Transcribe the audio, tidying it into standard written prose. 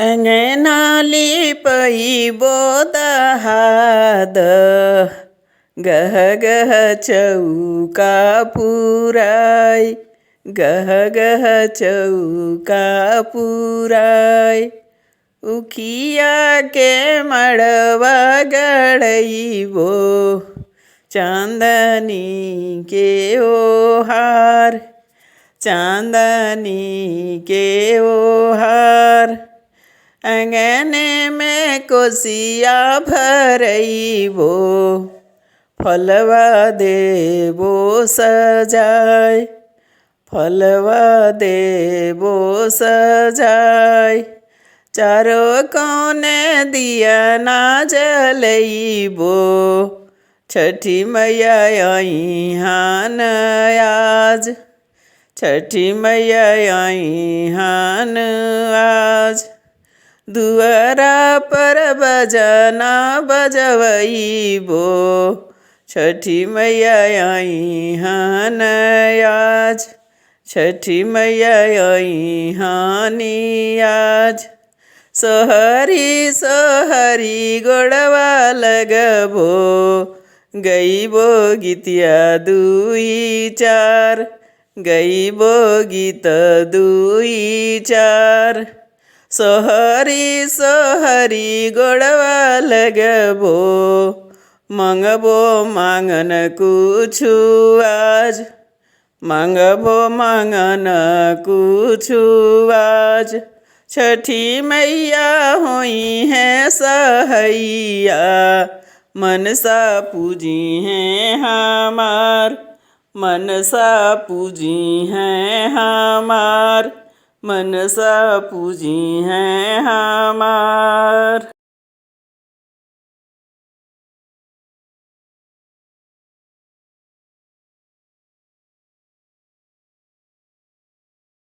अंगनाली पई बोदहाद गह गह चौका पुराई गह गह चौका पुराई उखिया के मड़वा गड़इबो चांदनी के ओहार चांदनी के ओहार अंगने में कोसिया भरइबो फलवा देबो सजाय फलवा देबो सजाय चारों कोने दिया ना जलइबो छठी मैया आई हान आज छठी मैया आई हान आज दुआरा पर बजना बजवइबो छठी मैया आई हान आज छठी मैया आई हानी आज सोहरी सोहरी गोड़वा लगबो गईबो गीतिया दुई चार गईबो गीत दुई चार सोहरी सोहरी गोड़वा लगबो मंगबो मांगन कुछु आज मांगबो मांगन कुछु आज छठी मैया हुई है सहैया मनसा पूजी हैं हमार मनसा पूजी हैं हमार मनसा पूजी हैं हमार।